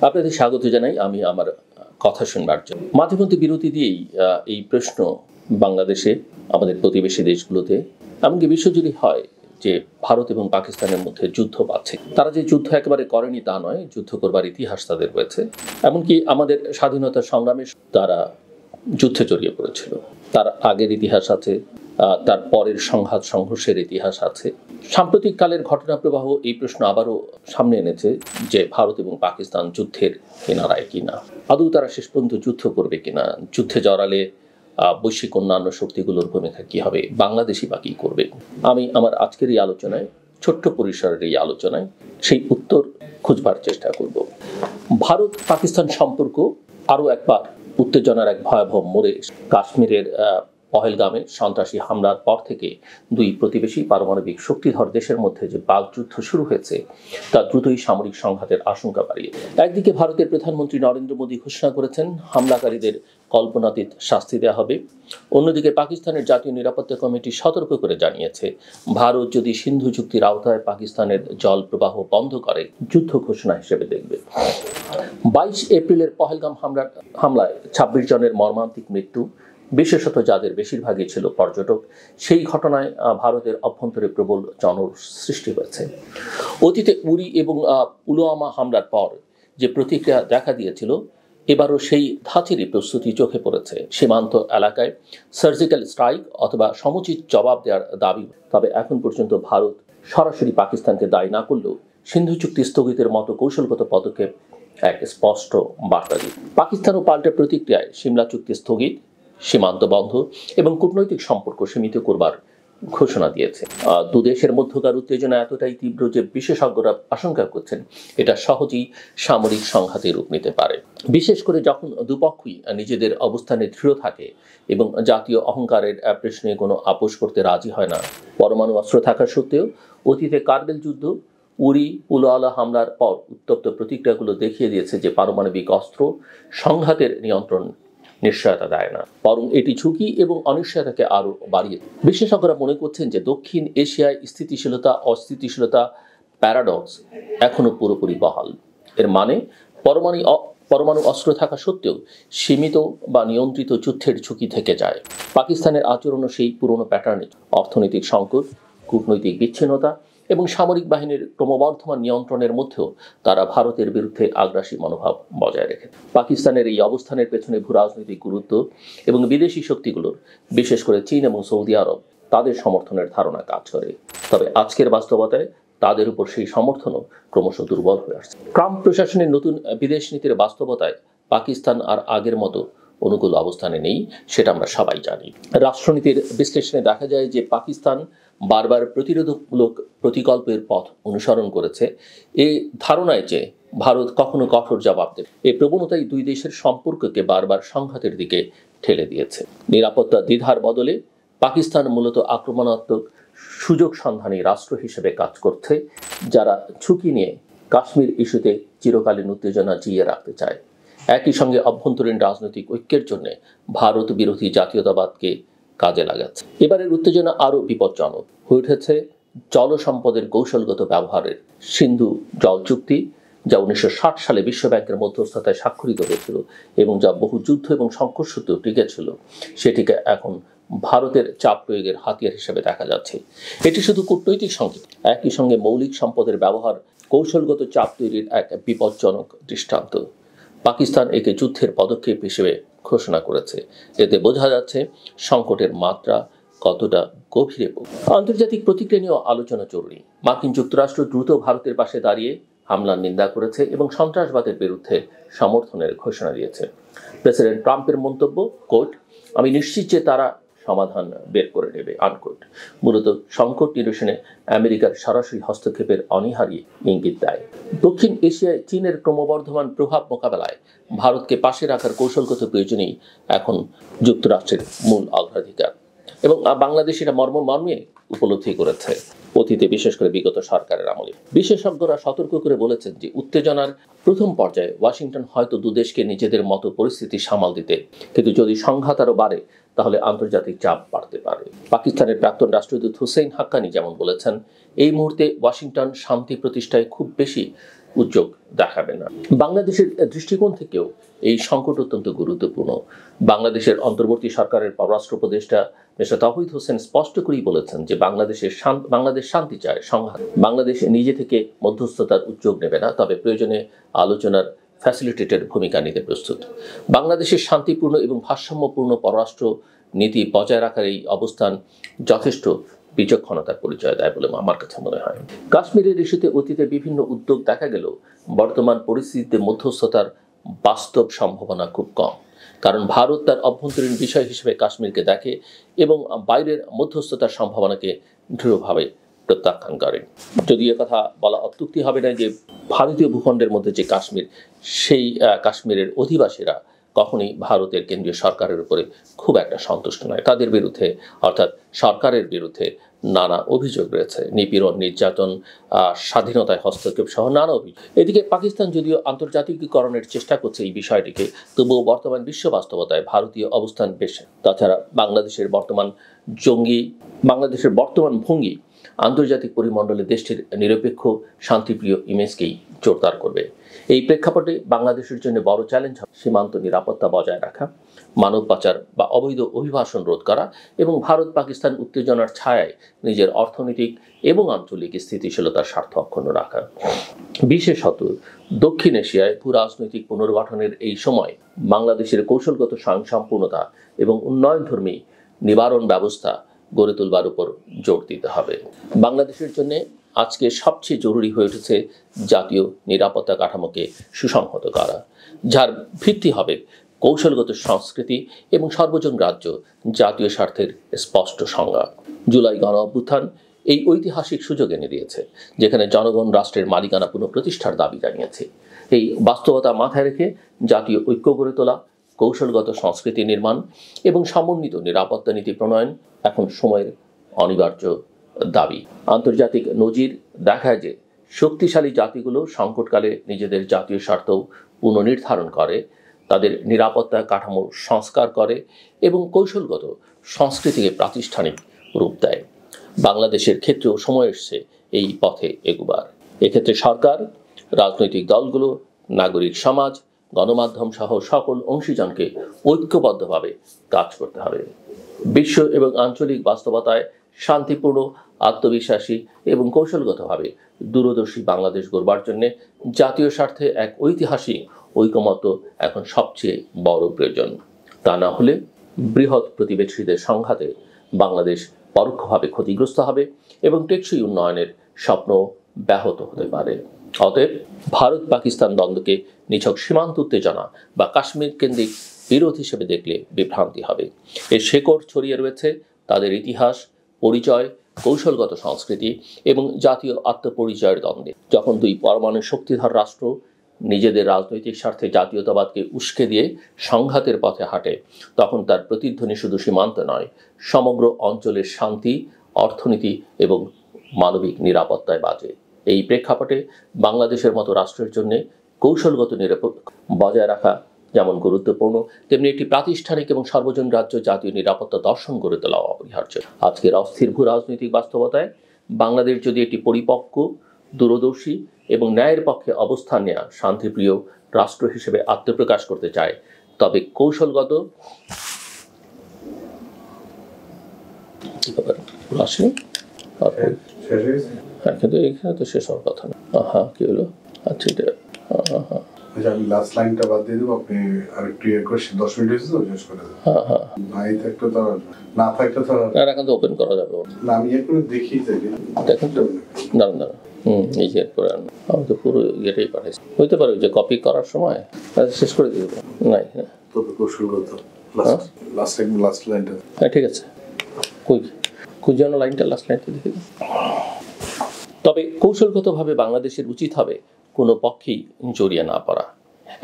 আপনাদের স্বাগত জানাই। আমি আমার কথা শুনবার জন্য মাঝে মধ্যে বিরতি দিয়েই এই প্রশ্ন বাংলাদেশে, আমাদের প্রতিবেশী দেশগুলোতে, এমনকি বিশ্বজুড়ে হয় যে ভারত এবং পাকিস্তানের মধ্যে যুদ্ধ বাড়ছে। তারা যে যুদ্ধ একেবারে করেনি তা নয়, যুদ্ধ করবার ইতিহাস তাদের রয়েছে। এমনকি আমাদের স্বাধীনতা সংগ্রামে তারা যুদ্ধে জড়িয়ে পড়েছিল, তার আগের ইতিহাস আছে, তার পরের সংঘাত সংঘর্ষের ইতিহাস আছে। সাম্প্রতিক কালের ঘটনা প্রবাহ এই প্রশ্ন আবারও সামনে এনেছে যে ভারত এবং পাকিস্তান যুদ্ধের কিনারায় কিনা, আদৌ তারা শেষ পর্যন্ত যুদ্ধ করবে কিনা, যুদ্ধে জড়ালে বৈশ্বিক অন্যান্য শক্তিগুলোর ভূমিকা কী হবে, বাংলাদেশই বা কী করবে। আমি আমার আজকের এই আলোচনায়, ছোট্ট পরিসরের এই আলোচনায়, সেই উত্তর খুঁজবার চেষ্টা করব। ভারত পাকিস্তান সম্পর্ক আরও একবার উত্তেজনার এক ভয়াবহ মোড়ে। কাশ্মীরের পহেলগামে সন্ত্রাসী হামলার পর থেকে দুই প্রতিবেশী পারমাণবিক শক্তিধর দেশের মধ্যে যে বাকযুদ্ধ শুরু হয়েছে তা দ্রুতই সামরিক সংঘাতের আশঙ্কা বাড়িয়ে। একদিকে ভারতের প্রধানমন্ত্রী নরেন্দ্র মোদী ঘোষণা করেছেন হামলাকারীদের কল্পনাতীত শাস্তি দেওয়া হবে। অন্যদিকে পাকিস্তানের জাতীয় নিরাপত্তা কমিটি সতর্ক করে জানিয়েছে, ভারত যদি সিন্ধু চুক্তির আওতায় পাকিস্তানের জল প্রবাহ বন্ধ করে যুদ্ধ ঘোষণা হিসেবে দেখবে। 22 এপ্রিলের পহেলগাম হামলায় 26 জনের মর্মান্তিক মৃত্যু, বিশেষত যাদের বেশিরভাগই ছিল পর্যটক। সেই ঘটনায় ভারতের অভ্যন্তরে প্রবল জনসৃষ্টি হয়েছে। অতীতে উরি এবং পুলওয়ামা হামলার পর যে প্রতিক্রিয়া দেখা দিয়েছিল, এবারও সেই ধাঁচেরই প্রস্তুতি চোখে পড়েছে। সীমান্ত এলাকায় সার্জিক্যাল স্ট্রাইক অথবা সমুচিত জবাব দেওয়ার দাবি। তবে এখন পর্যন্ত ভারত সরাসরি পাকিস্তানকে দায়ী না করলেও সিন্ধু চুক্তি স্থগিতের মতো কৌশলগত পদক্ষেপ এক স্পষ্ট বার্তা দিয়ে পাকিস্তানও পাল্টা প্রতিক্রিয়ায় সিমলা চুক্তি স্থগিত, সীমান্ত বন্ধ এবং কূটনৈতিক সম্পর্ক সীমিত করবার ঘোষণা দিয়েছে। দুদেশের মধ্যকার উত্তেজনা এতটাই তীব্র যে বিশেষজ্ঞরা আশঙ্কা করছেন এটা সহজেই সামরিক সংঘাতে রূপ নিতে পারে, বিশেষ করে যখন দুপক্ষই নিজেদের অবস্থানে দৃঢ় থাকে এবং জাতীয় অহংকারের প্রশ্নে কোনো আপোষ করতে রাজি হয় না। পরমাণু অস্ত্র থাকা সত্ত্বেও অতীতে কার্গিল যুদ্ধ, উরি, পুলওয়ামা হামলার পর উত্তপ্ত প্রতিক্রিয়াগুলো দেখিয়ে দিয়েছে যে পারমাণবিক অস্ত্র সংঘাতের নিয়ন্ত্রণ নিশ্চয়তা দেয় না, বরং এটি ঝুঁকি এবং অনিশ্চয়তাকে আরও বাড়িয়ে। বিশেষজ্ঞরা মনে করছেন যে দক্ষিণ এশিয়ায় স্থিতিশীলতা অস্থিতিশীলতা প্যারাডক্স এখনও পুরোপুরি বহাল। এর মানে পরমাণু অস্ত্র থাকা সত্ত্বেও সীমিত বা নিয়ন্ত্রিত যুদ্ধের ঝুঁকি থেকে যায়। পাকিস্তানের আচরণও সেই পুরনো প্যাটার্নে। অর্থনৈতিক সংকট, কূটনৈতিক বিচ্ছিন্নতা এবং সামরিক বাহিনীর ক্রমবর্ধমান নিয়ন্ত্রণের মধ্যেও তারা ভারতের বিরুদ্ধে আগ্রাসী মনোভাব বজায় রেখে। পাকিস্তানের এই অবস্থানের পেছনে ভূরাজনৈতিক গুরুত্ব এবং বিদেশি শক্তিগুলোর, বিশেষ করে চীন এবং সৌদি আরব, তাদের সমর্থনের ধারণা কাজ করে। তবে আজকের বাস্তবতায় তাদের উপর সেই সমর্থনও ক্রমশ দুর্বল হয়ে আসছে। ট্রাম্প প্রশাসনের নতুন বিদেশ নীতির বাস্তবতায় পাকিস্তান আর আগের মতো অনুকূল অবস্থানে নেই, সেটা আমরা সবাই জানি। রাষ্ট্রনীতির বিশ্লেষণে দেখা যায় যে পাকিস্তান বারবার প্রতিরোধমূলক প্রতিকল্পের পথ অনুসরণ করেছে, এই ধারণায় যে ভারত কখনো কঠোর জবাব দেবে। এই প্রবণতাই দুই দেশের সম্পর্ককে বারবার সংঘাতের দিকে ঠেলে দিয়েছে। নিরাপত্তা দ্বিধার বদলে পাকিস্তান মূলত আক্রমণাত্মক সুযোগ সন্ধানী রাষ্ট্র হিসেবে কাজ করছে, যারা ঝুঁকি নিয়ে কাশ্মীর ইস্যুতে চিরকালীন উত্তেজনা জিইয়ে রাখতে চায়। একই সঙ্গে অভ্যন্তরীণ রাজনৈতিক ঐক্যের জন্য ভারত বিরোধী জাতীয়তাবাদকে কাজে লাগাচ্ছে। এবারের উত্তেজনা আরও বিপজ্জনক হয়ে উঠেছে জলসম্পদের কৌশলগত ব্যবহারের। সিন্ধু জল চুক্তি, যা 1960 সালে বিশ্বব্যাংকের মধ্যস্থতায় স্বাক্ষরিত হয়েছিল এবং যা বহু যুদ্ধ এবং সংঘর্ষতেও টিকেছিল, সেটিকে এখন ভারতের চাপ প্রয়োগের হাতিয়ার হিসেবে দেখা যাচ্ছে। এটি শুধু কূটনৈতিক সংকেত, একই সঙ্গে মৌলিক সম্পদের ব্যবহার কৌশলগত চাপ তৈরির এক বিপজ্জনক দৃষ্টান্ত। পাকিস্তান একে যুদ্ধের পদক্ষেপ হিসেবে ঘোষণা করেছে। এতে বোঝা যাচ্ছে সংকটের মাত্রা কতটা গভীরে। আন্তর্জাতিক প্রতিক্রিয়া নিয়েও আলোচনা জরুরি। মার্কিন যুক্তরাষ্ট্র দ্রুত ভারতের পাশে দাঁড়িয়ে হামলার নিন্দা করেছে এবং সন্ত্রাসবাদের বিরুদ্ধে সমর্থনের ঘোষণা দিয়েছে। প্রেসিডেন্ট ট্রাম্পের মন্তব্য, কোট, আমি নিশ্চিত যে তারা সমাধান বের করে নেবে, আনকোট, মূলত সংকট নিরসনে আমেরিকার সরাসরি হস্তক্ষেপের অনিহারী ইঙ্গিত দেয়। দক্ষিণ এশিয়ায় চীনের ক্রমবর্ধমান প্রভাব মোকাবেলায় ভারতকে পাশে রাখার কৌশলগত প্রয়োজনই এখন যুক্তরাষ্ট্রের মূল অগ্রাধিকার এবং বাংলাদেশ এটা মর্মে উপলব্ধি করেছে অতীতে, বিশেষ করে বিগত সরকারের আমলে। বিশেষজ্ঞরা সতর্ক করে বলেছেন যে উত্তেজনার প্রথম পর্যায়ে ওয়াশিংটন হয়তো দুদেশকে নিজেদের মতো পরিস্থিতি সামাল দিতে, কিন্তু যদি সংঘাত আরও বাড়ে তাহলে আন্তর্জাতিক চাপ বাড়তে পারে। পাকিস্তানের প্রাক্তন রাষ্ট্রদূত হুসেইন হাক্কানি যেমন বলেছেন, এই মুহূর্তে ওয়াশিংটন শান্তি প্রতিষ্ঠায় খুব বেশি উদ্যোগ দেখাবে না। বাংলাদেশের দৃষ্টিকোণ থেকেও এই সংকট অত্যন্ত গুরুত্বপূর্ণ। বাংলাদেশের অন্তর্বর্তী সরকারের পররাষ্ট্র উপদেষ্টা মিস্টার তাওহিদ হোসেন স্পষ্ট করেই বলেছেন যে বাংলাদেশ শান্তি চায়, সংঘাত। বাংলাদেশ নিজে থেকে মধ্যস্থতার উদ্যোগ নেবে না, তবে প্রয়োজনে আলোচনার ফ্যাসিলিটেটের ভূমিকা নিতে প্রস্তুত। বাংলাদেশের শান্তিপূর্ণ এবং ভারসাম্যপূর্ণ পররাষ্ট্র নীতি বজায় রাখার এই অবস্থান যথেষ্ট বিচক্ষণতার পরিচয় দেয় বলে আমার কাছে মনে হয়। কাশ্মীরের ইস্যুতে অতীতে বিভিন্ন উদ্যোগ দেখা গেলেও বর্তমান পরিস্থিতিতে মধ্যস্থতার বাস্তব সম্ভাবনা খুব কম, কারণ ভারত তার অভ্যন্তরীণ বিষয় হিসেবে কাশ্মীরকে দেখে এবং বাইরের মধ্যস্থতার সম্ভাবনাকে দৃঢ়ভাবে প্রত্যাখ্যান করে। যদিও কথা বলা অত্যুক্তি হবে না যে ভারতীয় ভূখণ্ডের মধ্যে যে কাশ্মীর, সেই কাশ্মীরের অধিবাসীরা কখনোই ভারতের কেন্দ্রীয় সরকারের উপরে খুব একটা সন্তুষ্ট নয়। তাদের বিরুদ্ধে, অর্থাৎ সরকারের বিরুদ্ধে নানা অভিযোগ রয়েছে, নিপীড়ন, নির্যাতন, স্বাধীনতায় হস্তক্ষেপ সহ নানা অভিযোগ। এদিকে পাকিস্তান যদিও আন্তর্জাতিকীকরণের চেষ্টা করছে এই বিষয়টিকে, তবুও বর্তমান বিশ্ব বাস্তবতায় ভারতীয় অবস্থান বেশ। তাছাড়া বাংলাদেশের বর্তমান ভঙ্গি আন্তর্জাতিক পরিমণ্ডলে দেশটির নিরপেক্ষ শান্তিপ্রিয় ইমেজকেই জোরদার করবে। এই প্রেক্ষাপটে বাংলাদেশের জন্য বড় চ্যালেঞ্জ হবে সীমান্ত নিরাপত্তা বজায় রাখা, মানব পাচার বা অবৈধ অভিবাসন রোধ করা এবং ভারত পাকিস্তান উত্তেজনার ছায়ায় নিজের অর্থনৈতিক এবং আঞ্চলিক স্থিতিশীলতার স্বার্থ অক্ষুণ্ণ রাখা। বিশেষত দক্ষিণ এশিয়ায় ভূ রাজনৈতিক পুনর্গঠনের এই সময় বাংলাদেশের কৌশলগত স্বয়ংসম্পূর্ণতা এবং উন্নয়নধর্মী নিবারণ ব্যবস্থা গড়ে তোলবার উপর জোর দিতে হবে। বাংলাদেশের জন্য আজকে সবচেয়ে জরুরি হয়ে উঠেছে জাতীয় নিরাপত্তা কাঠামোকে সুসংহত করা, যার ভিত্তি হবে কৌশলগত সংস্কৃতি এবং সর্বজন গ্রাহ্য জাতীয় স্বার্থের স্পষ্ট সংজ্ঞা। জুলাই গণ অভ্যুত্থান এই ঐতিহাসিক সুযোগ এনে দিয়েছে, যেখানে জনগণ রাষ্ট্রের মালিকানা পুনঃপ্রতিষ্ঠার দাবি জানিয়েছে। এই বাস্তবতা মাথায় রেখে জাতীয় ঐক্য গড়ে তোলা, কৌশলগত সংস্কৃতি নির্মাণ এবং সমন্বিত নিরাপত্তা নীতি প্রণয়ন এখন সময়ের অনিবার্য দাবি। আন্তর্জাতিক নজির দেখায় যে শক্তিশালী জাতিগুলো সংকটকালে নিজেদের জাতীয় স্বার্থ পুনর্নির্ধারণ করে, তাদের নিরাপত্তা কাঠামো সংস্কার করে এবং কৌশলগত সংস্কৃতিকে প্রাতিষ্ঠানিক রূপ দেয়। বাংলাদেশের ক্ষেত্রেও সময় এসছে এই পথে এগোবার। এক্ষেত্রে সরকার, রাজনৈতিক দলগুলো, নাগরিক সমাজ, গণমাধ্যম সহ সকল অংশীজনকে ঐক্যবদ্ধভাবে কাজ করতে হবে। বিশ্ব এবং আঞ্চলিক বাস্তবতায় শান্তিপূর্ণ, আত্মবিশ্বাসী এবং কৌশলগতভাবে দূরদর্শী বাংলাদেশ গড়বার জন্য জাতীয় স্বার্থে এক ঐতিহাসিক ঐকমত্য এখন সবচেয়ে বড় প্রয়োজন। তা না হলে বৃহৎ প্রতিবেশীদের সংঘাতে বাংলাদেশ পরোক্ষভাবে ক্ষতিগ্রস্ত হবে এবং টেকসই উন্নয়নের স্বপ্ন ব্যাহত হতে পারে। অতএব ভারত পাকিস্তান দ্বন্দ্বকে নিছক সীমান্ত উত্তেজনা বা কাশ্মীর কেন্দ্রিক বিরোধ হিসেবে দেখলে বিভ্রান্তি হবে। এর শেকড় ছড়িয়ে রয়েছে তাদের ইতিহাস, পরিচয়, কৌশলগত সংস্কৃতি এবং জাতীয় আত্মপরিচয়ের দ্বন্দ্বে। যখন দুই পরমাণু শক্তিধর রাষ্ট্র নিজেদের রাজনৈতিক স্বার্থে জাতীয়তাবাদকে উস্কে দিয়ে সংঘাতের পথে হাঁটে, তখন তার প্রতিধ্বনি শুধু সীমান্ত নয়, সমগ্র অঞ্চলের শান্তি, অর্থনীতি এবং মানবিক নিরাপত্তায় বাজে। এই প্রেক্ষাপটে বাংলাদেশের মতো রাষ্ট্রের জন্য কৌশলগত নিরাপত্তা বজায় রাখা যেমন গুরুত্বপূর্ণ, তেমনি একটি প্রাতিষ্ঠানিক এবং সর্বজন রাজ্য জাতীয় নিরাপত্তা দর্শন গড়ে তোলা অপরিহার্য। আজকের অস্থির ভূ রাজনৈতিক বাস্তবতায় বাংলাদেশ যদি একটি পরিপক্ক, দূরদর্শী এবং ন্যায়ের পক্ষে অবস্থান নেওয়া শান্তিপ্রিয় রাষ্ট্র হিসেবে আত্মপ্রকাশ করতে চায়, তবে কৌশলগত কিন্তু এখানে তো শেষ হওয়ার কথা না। কি হলো? আচ্ছা, এটা আমি লাস্ট লাইনটা বাদ দিয়ে দেবো, আপনি আরেকটু ইয়ে করে 10 মিনিট হয়েছে তো শেষ করে দেবো। নাই থাকলে তো না থাকলে তো এখন তো ওপেন করা যাবে না, আমি ইয়ে করে দেখি দেখেন তো। দাঁড়ান এই যে করে আমি তো পুরো ইয়েটাই পাঠাইছি। হইতে পারে যে কপি করার সময় শেষ করে দিয়ে দেবো। নাই তবে কৌশলগত লাস্ট লাইনটা। হ্যাঁ, ঠিক আছে। কই যেন লাইনটা, লাস্ট লাইনটা দেখে। তবে কৌশলগতভাবে বাংলাদেশের উচিত হবে কোনো পক্ষেই জড়িয়ে না পড়া।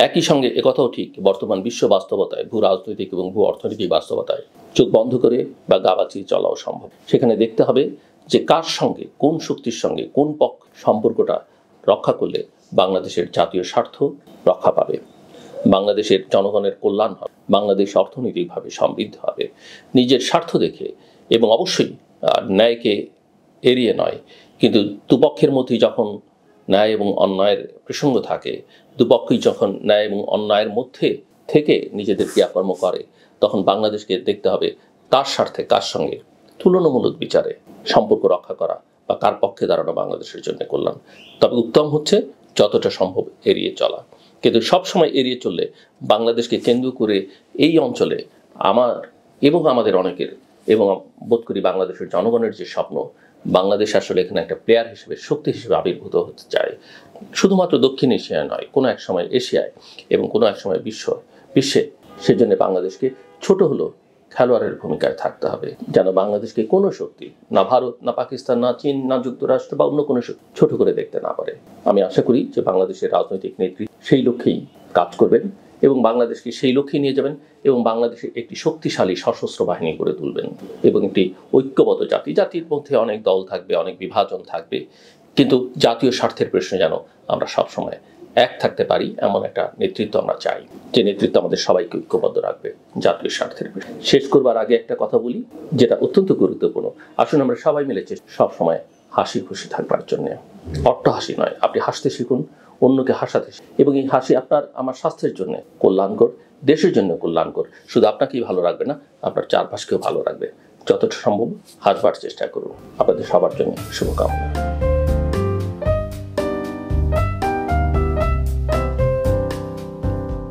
একই সঙ্গে একথাও ঠিক, বর্তমান বিশ্ব বাস্তবতায়, ভূ রাজনৈতিক এবং ভূ অর্থনৈতিক বাস্তবতায় চোখ বন্ধ করে বা গা বাঁচিয়ে চলাও সম্ভব। সেখানে দেখতে হবে যে কার সঙ্গে, কোন শক্তির সঙ্গে, কোন পক্ষ সম্পর্কটা রক্ষা করলে বাংলাদেশের জাতীয় স্বার্থ রক্ষা পাবে, বাংলাদেশের জনগণের কল্যাণ হবে, বাংলাদেশ অর্থনৈতিকভাবে সমৃদ্ধ হবে। নিজের স্বার্থ দেখে এবং অবশ্যই ন্যায়কে এড়িয়ে নয়, কিন্তু দুপক্ষের মধ্যে যখন ন্যায় এবং অন্যায়ের প্রসঙ্গ থাকে, দুপক্ষই যখন ন্যায় এবং অন্যায়ের মধ্যে থেকে নিজেদের ক্রিয়াকর্ম করে, তখন বাংলাদেশকে দেখতে হবে তার স্বার্থে কার সঙ্গে তুলনামূলক বিচারে সম্পর্ক রক্ষা করা বা কার পক্ষে দাঁড়ানো বাংলাদেশের জন্য কল্যাণ। তবে উত্তম হচ্ছে যতটা সম্ভব এড়িয়ে চলা। কিন্তু সবসময় এড়িয়ে চললে বাংলাদেশকে কেন্দ্র করে এই অঞ্চলে আমার এবং আমাদের অনেকের এবং বোধ করি বাংলাদেশের জনগণের যে স্বপ্ন, বাংলাদেশ আসলে এখানে একটা প্লেয়ার হিসেবে, শক্তি হিসেবে আবির্ভূত হতে চায়, শুধুমাত্র দক্ষিণ এশিয়ায় নয়, কোনো এক সময় এশিয়ায় এবং কোনো এক সময় বিশ্বে। সেজন্য বাংলাদেশকে ছোট হলো খেলোয়াড়ের ভূমিকায় থাকতে হবে, যেন বাংলাদেশকে কোনো শক্তি, না ভারত, না পাকিস্তান, না চীন, না যুক্তরাষ্ট্র বা অন্য কোনো শক্তি ছোট করে দেখতে না পারে। আমি আশা করি যে বাংলাদেশের রাজনৈতিক নেতৃত্ব সেই লক্ষ্যেই কাজ করবেন এবং বাংলাদেশকে সেই লক্ষ্যে নিয়ে যাবেন এবং বাংলাদেশের একটি শক্তিশালী সশস্ত্র বাহিনী গড়ে তুলবেন এবং একটি ঐক্যবদ্ধ জাতির মধ্যে অনেক দল থাকবে, অনেক বিভাজন থাকবে, কিন্তু জাতীয় স্বার্থের প্রশ্নে যেন আমরা সবসময় এক থাকতে পারি, এমন একটা নেতৃত্ব আমরা চাই, যে নেতৃত্ব আমাদের সবাইকে ঐক্যবদ্ধ রাখবে জাতীয় স্বার্থের প্রশ্নে। শেষ করবার আগে একটা কথা বলি, যেটা অত্যন্ত গুরুত্বপূর্ণ। আসুন আমরা সবাই মিলে সবসময় হাসি খুশি থাকবার জন্য, অট্টহাসি নয়, আপনি হাসতে শিখুন, অন্যকে হাসাতে শিখুন, এবং এই হাসি আপনার আমার স্বাস্থ্যের জন্য কল্যাণকর, দেশের জন্য কল্যাণকর। শুধু আপনাকেই ভালো রাখবে না, আপনার চারপাশকেও ভালো রাখবে। যতটা সম্ভব হাসবার চেষ্টা করুন। আপনাদের সবার জন্য শুভকামনা।